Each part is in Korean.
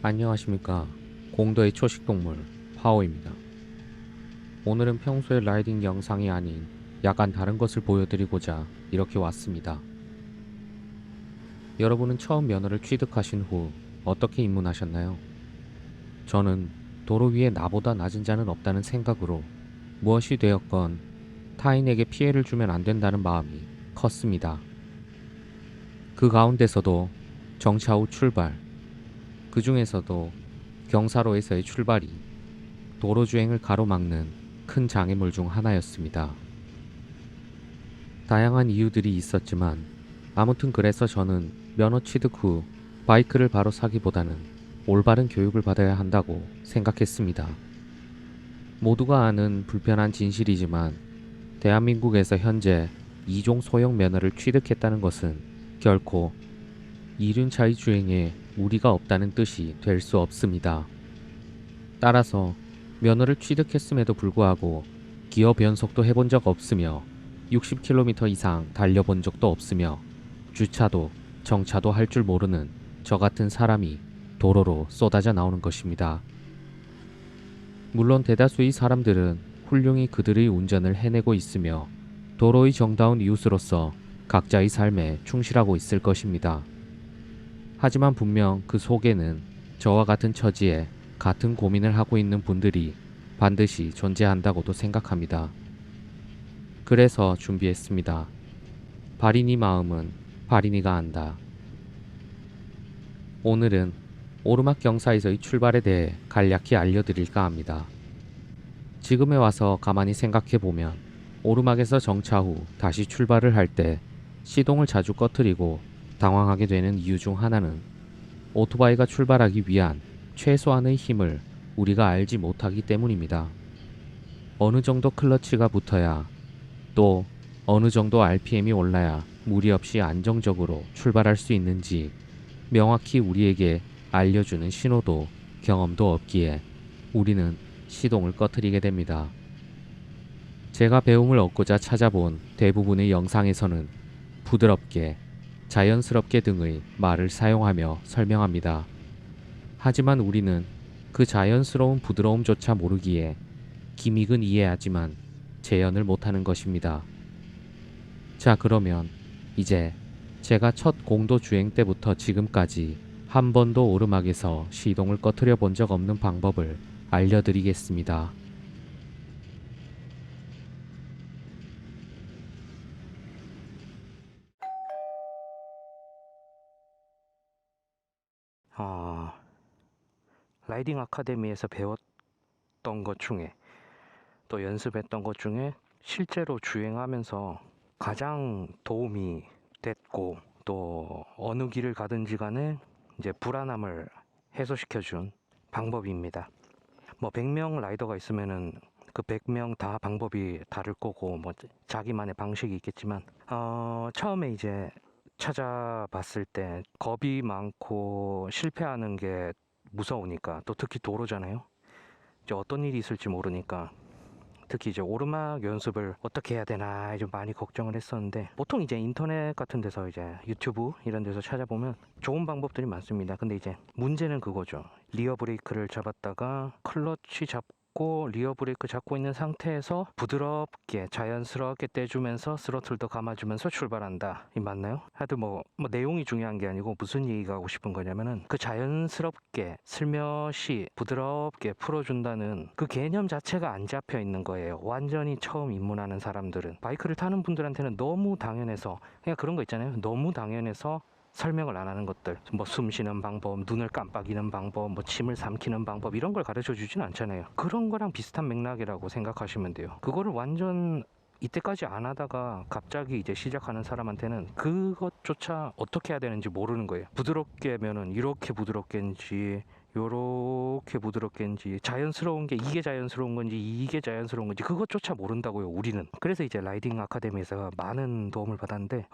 안녕하십니까. 공도의 초식동물 파오입니다. 오늘은 평소의 라이딩 영상이 아닌 약간 다른 것을 보여드리고자 이렇게 왔습니다. 여러분은 처음 면허를 취득하신 후 어떻게 입문하셨나요? 저는 도로 위에 나보다 낮은 자는 없다는 생각으로 무엇이 되었건 타인에게 피해를 주면 안 된다는 마음이 컸습니다. 그 가운데서도 정차 후 출발, 그 중에서도 경사로에서의 출발이 도로주행을 가로막는 큰 장애물 중 하나였습니다. 다양한 이유들이 있었지만 아무튼 그래서 저는 면허 취득 후 바이크를 바로 사기보다는 올바른 교육을 받아야 한다고 생각했습니다. 모두가 아는 불편한 진실이지만 대한민국에서 현재 2종 소형 면허를 취득했다는 것은 결코 이륜차의 주행에 무리가 없다는 뜻이 될 수 없습니다. 따라서 면허를 취득했음에도 불구하고 기어 변속도 해본 적 없으며 60km 이상 달려본 적도 없으며 주차도 정차도 할 줄 모르는 저 같은 사람이 도로로 쏟아져 나오는 것입니다. 물론 대다수의 사람들은 훌륭히 그들의 운전을 해내고 있으며 도로의 정다운 이웃으로서 각자의 삶에 충실하고 있을 것입니다. 하지만 분명 그 속에는 저와 같은 처지에 같은 고민을 하고 있는 분들이 반드시 존재한다고도 생각합니다. 그래서 준비했습니다. 발인이 마음은 발인이가 안다. 오늘은 오르막 경사에서의 출발에 대해 간략히 알려드릴까 합니다. 지금에 와서 가만히 생각해보면 오르막에서 정차 후 다시 출발을 할 때 시동을 자주 꺼트리고 당황하게 되는 이유 중 하나는 오토바이가 출발하기 위한 최소한의 힘을 우리가 알지 못하기 때문입니다. 어느 정도 클러치가 붙어야 또 어느 정도 RPM이 올라야 무리 없이 안정적으로 출발할 수 있는지 명확히 우리에게 알려주는 신호도 경험도 없기에 우리는 시동을 꺼트리게 됩니다. 제가 배움을 얻고자 찾아본 대부분의 영상에서는 부드럽게, 자연스럽게 등의 말을 사용하며 설명합니다. 하지만 우리는 그 자연스러운 부드러움조차 모르기에 기믹은 이해하지만 재현을 못하는 것입니다. 자, 그러면 이제 제가 첫 공도 주행 때부터 지금까지 한 번도 오르막에서 시동을 꺼트려 본 적 없는 방법을 알려드리겠습니다. 어, 라이딩 아카데미에서 배웠던 것 중에 또 연습했던 것 중에 실제로 주행하면서 가장 도움이 됐고 또 어느 길을 가든지 간에 이제 불안함을 해소시켜준 방법입니다. 뭐 100명 라이더가 있으면은 그 100명 다 방법이 다를 거고 뭐 자기만의 방식이 있겠지만 처음에 이제 찾아봤을 때 겁이 많고 실패하는 게 무서우니까 또 특히 도로잖아요. 이제 어떤 일이 있을지 모르니까 특히 이제 오르막 연습을 어떻게 해야 되나 좀 많이 걱정을 했었는데 보통 이제 인터넷 같은 데서 이제 유튜브 이런 데서 찾아보면 좋은 방법들이 많습니다. 근데 이제 문제는 그거죠. 리어 브레이크를 잡았다가 클러치 잡고 리어 브레이크 잡고 있는 상태에서 부드럽게 자연스럽게 떼주면서 스로틀도 감아주면서 출발한다. 이 맞나요? 하여튼 뭐 내용이 중요한 게 아니고 무슨 얘기가 하고 싶은 거냐면은 그 자연스럽게 슬며시 부드럽게 풀어준다는 그 개념 자체가 안 잡혀 있는 거예요. 완전히 처음 입문하는 사람들은 바이크를 타는 분들한테는 너무 당연해서 그냥 그런 거 있잖아요. 너무 당연해서 설명을 안 하는 것들, 뭐 숨 쉬는 방법, 눈을 깜빡이는 방법, 뭐 침을 삼키는 방법 이런 걸 가르쳐 주진 않잖아요. 그런 거랑 비슷한 맥락이라고 생각하시면 돼요. 그거를 완전 이때까지 안 하다가 갑자기 이제 시작하는 사람한테는 그것조차 어떻게 해야 되는지 모르는 거예요. 부드럽게 하면은 이렇게 부드럽게인지 요렇게 부드럽게인지 자연스러운 게 이게 자연스러운 건지 이게 자연스러운 건지 그것조차 모른다고요, 우리는. 그래서 이제 라이딩 아카데미에서 많은 도움을 받았는데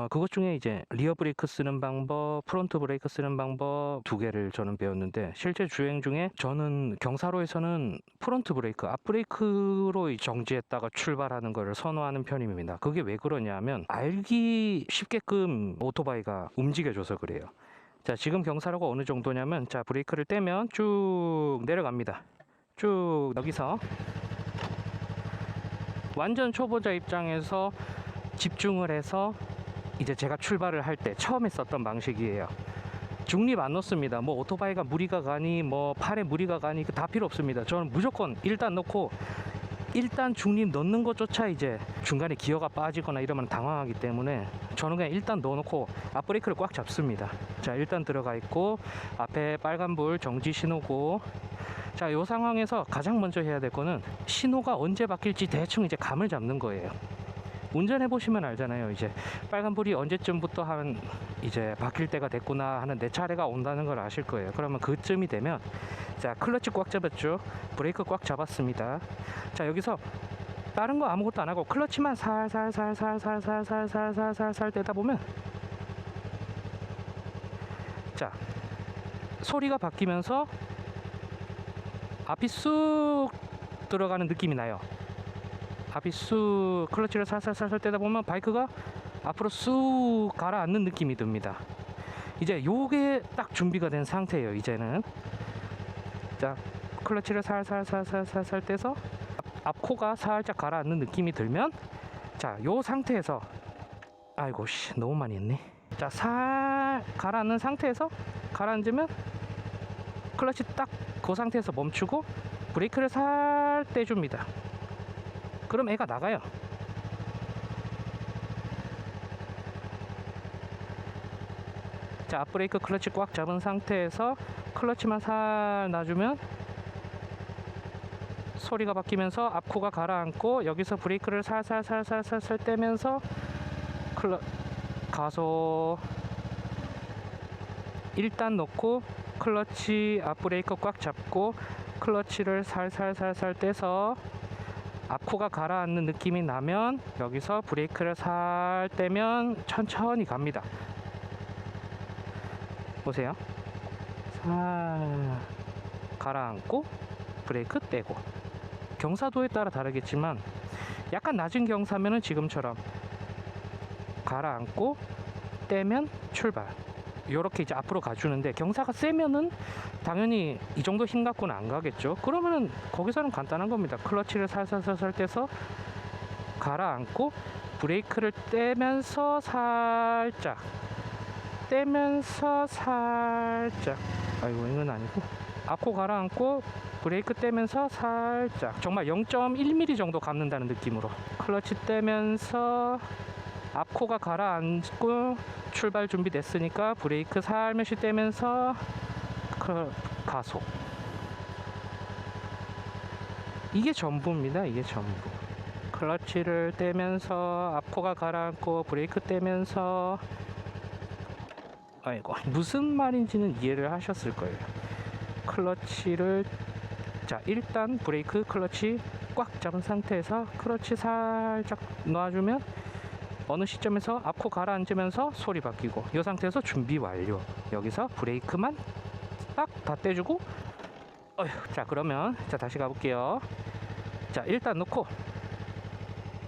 그것 중에 이제 리어 브레이크 쓰는 방법, 프론트 브레이크 쓰는 방법 두 개를 저는 배웠는데 실제 주행 중에 저는 경사로에서는 프론트 브레이크, 앞 브레이크로 정지했다가 출발하는 거를 선호하는 편입니다. 그게 왜 그러냐면 알기 쉽게끔 오토바이가 움직여줘서 그래요. 자, 지금 경사로가 어느 정도냐면, 자, 브레이크를 떼면 쭉 내려갑니다. 쭉 여기서 완전 초보자 입장에서 집중을 해서 이제 제가 출발을 할 때 처음에 썼던 방식이에요. 중립 안 넣습니다. 뭐 오토바이가 무리가 가니 뭐 팔에 무리가 가니 그 다 필요 없습니다. 저는 무조건 일단 넣고, 일단 중립 넣는 것조차 이제 중간에 기어가 빠지거나 이러면 당황하기 때문에 저는 그냥 일단 넣어놓고 앞브레이크를 꽉 잡습니다. 자, 일단 들어가 있고 앞에 빨간불 정지 신호고, 자, 요 상황에서 가장 먼저 해야 될 거는 신호가 언제 바뀔지 대충 이제 감을 잡는 거예요. 운전해 보시면 알잖아요. 이제 빨간불이 언제쯤부터 한 이제 바뀔 때가 됐구나 하는 내 차례가 온다는 걸 아실 거예요. 그러면 그쯤이 되면, 자, 클러치 꽉 잡았죠. 브레이크 꽉 잡았습니다. 자, 여기서 다른 거 아무것도 안 하고 클러치만 살살살살살살살살살살살 떼다 보면, 자, 소리가 바뀌면서 앞이 쑥 들어가는 느낌이 나요. 앞이 쑥, 클러치를 살살살살 떼다 보면 바이크가 앞으로 쑥 가라앉는 느낌이 듭니다. 이제 요게 딱 준비가 된 상태예요. 이제는, 자, 클러치를 살살살살살 떼서 앞코가 살짝 가라앉는 느낌이 들면, 자, 요 상태에서, 아이고 씨, 너무 많이 했네. 자, 살 가라앉는 상태에서, 가라앉으면 클러치 딱 그 상태에서 멈추고 브레이크를 살 떼줍니다. 그럼 애가 나가요. 자, 앞브레이크 클러치 꽉 잡은 상태에서 클러치만 살 놔주면 소리가 바뀌면서 앞코가 가라앉고, 여기서 브레이크를 살살살살살 떼면서 가속 일단 넣고 클러치 앞브레이크 꽉 잡고 클러치를 살살살살 떼서 앞코가 가라앉는 느낌이 나면 여기서 브레이크를 살 떼면 천천히 갑니다. 보세요. 살 가라앉고 브레이크 떼고. 경사도에 따라 다르겠지만 약간 낮은 경사면은 지금처럼 가라앉고 떼면 출발, 요렇게 이제 앞으로 가주는데, 경사가 세면은 당연히 이 정도 힘 갖고는 안 가겠죠. 그러면은 거기서는 간단한 겁니다. 클러치를 살살살살 떼서 가라앉고 브레이크를 떼면서 살짝, 떼면서 살짝, 아이고 이건 아니고, 앞코 가라앉고 브레이크 떼면서 살짝, 정말 0.1mm 정도 감는다는 느낌으로 클러치 떼면서 앞코가 가라앉고 출발 준비됐으니까 브레이크 살며시 떼면서 가속. 이게 전부입니다. 이게 전부. 클러치를 떼면서 앞코가 가라앉고 브레이크 떼면서, 아이고 무슨 말인지는 이해를 하셨을 거예요. 클러치를, 자, 일단 브레이크 클러치 꽉 잡은 상태에서 클러치 살짝 놔주면 어느 시점에서 앞코 가라앉으면서 소리 바뀌고, 이 상태에서 준비 완료. 여기서 브레이크만 딱 다 떼주고, 자, 그러면 자 다시 가볼게요. 자, 일단 놓고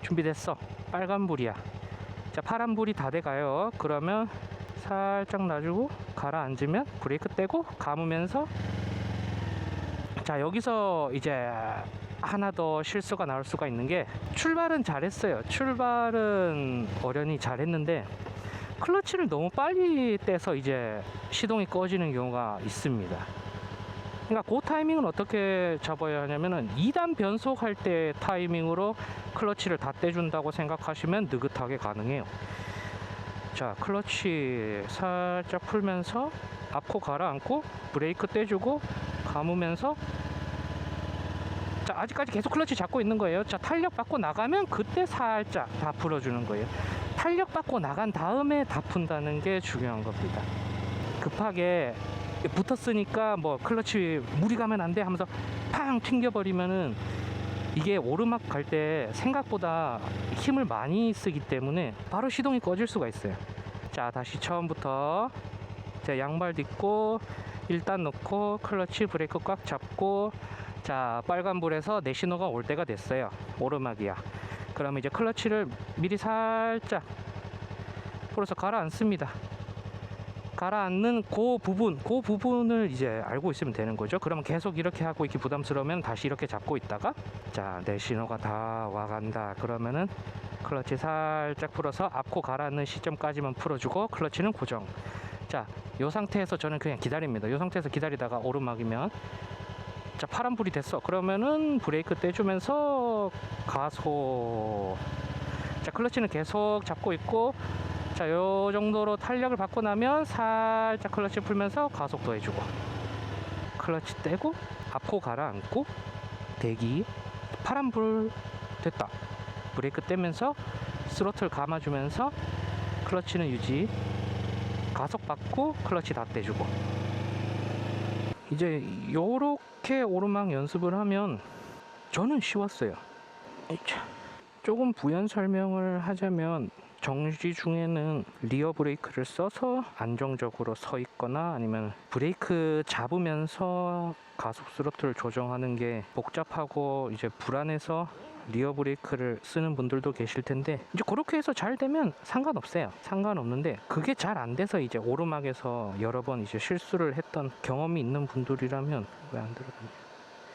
준비됐어. 빨간불이야. 자, 파란불이 다 돼가요. 그러면 살짝 놔주고 가라앉으면 브레이크 떼고 감으면서, 자, 여기서 이제 하나 더 실수가 나올 수가 있는 게, 출발은 잘했어요. 출발은 어련히 잘했는데 클러치를 너무 빨리 떼서 이제 시동이 꺼지는 경우가 있습니다. 그러니까 그 타이밍은 어떻게 잡아야 하냐면은 2단 변속할 때 타이밍으로 클러치를 다 떼준다고 생각하시면 느긋하게 가능해요. 자, 클러치 살짝 풀면서 앞코 가라앉고 브레이크 떼주고 감으면서, 자, 아직까지 계속 클러치 잡고 있는 거예요. 자, 탄력 받고 나가면 그때 살짝 다 풀어주는 거예요. 탄력 받고 나간 다음에 다 푼다는 게 중요한 겁니다. 급하게 붙었으니까 뭐 클러치 무리 가면 안 돼 하면서 팡 튕겨버리면은 이게 오르막 갈 때 생각보다 힘을 많이 쓰기 때문에 바로 시동이 꺼질 수가 있어요. 자, 다시 처음부터. 자, 양발 딛고 일단 놓고 클러치 브레이크 꽉 잡고, 자, 빨간불에서 내 신호가 올 때가 됐어요. 오르막이야. 그러면 이제 클러치를 미리 살짝 풀어서 가라앉습니다. 가라앉는 그 부분을 이제 알고 있으면 되는 거죠. 그러면 계속 이렇게 하고 이렇게 부담스러우면 다시 이렇게 잡고 있다가, 자, 내 신호가 다 와간다 그러면은 클러치 살짝 풀어서 앞코 가라앉는 시점까지만 풀어주고 클러치는 고정. 자, 요 상태에서 저는 그냥 기다립니다. 요 상태에서 기다리다가 오르막이면, 자, 파란불이 됐어 그러면은 브레이크 떼주면서 가속. 자, 클러치는 계속 잡고 있고, 자, 요 정도로 탄력을 받고 나면 살짝 클러치 풀면서 가속도 해주고, 클러치 떼고 앞코 가라앉고 대기. 파란불 됐다. 브레이크 떼면서 스로틀 감아주면서 클러치는 유지, 가속 받고 클러치 다 떼주고. 이제 요렇게 오르막 연습을 하면 저는 쉬웠어요. 조금 부연 설명을 하자면, 정지 중에는 리어 브레이크를 써서 안정적으로 서 있거나 아니면 브레이크 잡으면서 가속 스로틀을 조정하는 게 복잡하고 이제 불안해서 리어 브레이크를 쓰는 분들도 계실 텐데, 이제 그렇게 해서 잘 되면 상관없어요. 상관없는데, 그게 잘 안 돼서 이제 오르막에서 여러 번 이제 실수를 했던 경험이 있는 분들이라면, 왜 안 들어가냐,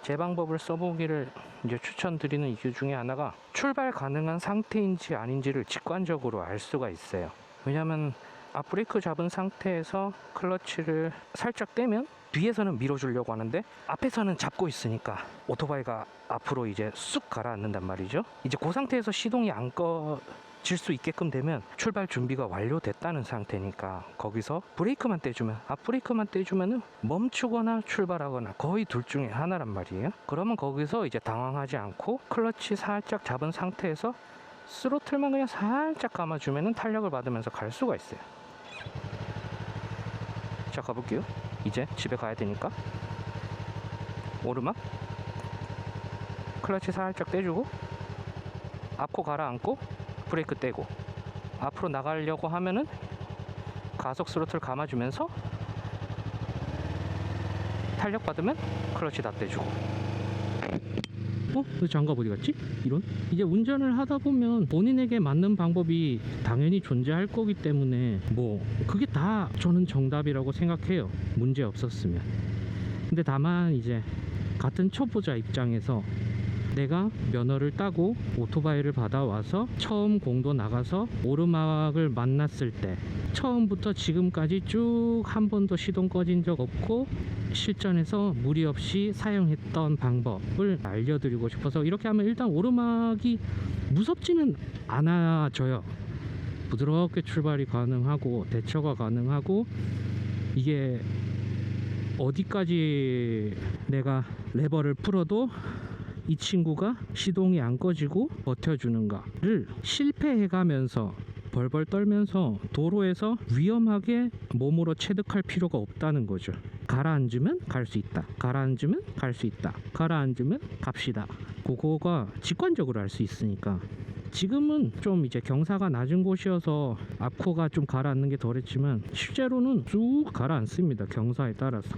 제 방법을 써보기를 이제 추천드리는 이유 중에 하나가, 출발 가능한 상태인지 아닌지를 직관적으로 알 수가 있어요. 왜냐면 앞브레이크 잡은 상태에서 클러치를 살짝 떼면 뒤에서는 밀어주려고 하는데 앞에서는 잡고 있으니까 오토바이가 앞으로 이제 쑥 가라앉는단 말이죠. 이제 그 상태에서 시동이 안 꺼질 수 있게끔 되면 출발 준비가 완료됐다는 상태니까, 거기서 브레이크만 떼주면, 앞브레이크만 떼주면은 멈추거나 출발하거나 거의 둘 중에 하나란 말이에요. 그러면 거기서 이제 당황하지 않고 클러치 살짝 잡은 상태에서 스로틀만 그냥 살짝 감아주면은 탄력을 받으면서 갈 수가 있어요. 자, 가볼게요. 이제 집에 가야 되니까. 오르막 클러치 살짝 떼주고 앞코 가라앉고 브레이크 떼고, 앞으로 나가려고 하면은 가속 스로틀 감아주면서 탄력 받으면 클러치 다 떼주고. 그 장갑 어디 갔지? 이런? 이제 운전을 하다 보면 본인에게 맞는 방법이 당연히 존재할 거기 때문에 뭐 그게 다 저는 정답이라고 생각해요. 문제 없었으면. 근데 다만 이제 같은 초보자 입장에서 내가 면허를 따고 오토바이를 받아와서 처음 공도 나가서 오르막을 만났을 때 처음부터 지금까지 쭉 한 번도 시동 꺼진 적 없고 실전에서 무리 없이 사용했던 방법을 알려드리고 싶어서, 이렇게 하면 일단 오르막이 무섭지는 않아져요. 부드럽게 출발이 가능하고 대처가 가능하고, 이게 어디까지 내가 레버를 풀어도 이 친구가 시동이 안 꺼지고 버텨주는가를 실패해가면서 벌벌 떨면서 도로에서 위험하게 몸으로 체득할 필요가 없다는 거죠. 가라앉으면 갈 수 있다, 가라앉으면 갈 수 있다, 가라앉으면 갑시다. 그거가 직관적으로 알 수 있으니까. 지금은 좀 이제 경사가 낮은 곳이어서 앞코가 좀 가라앉는 게 덜했지만 실제로는 쭉 가라앉습니다, 경사에 따라서.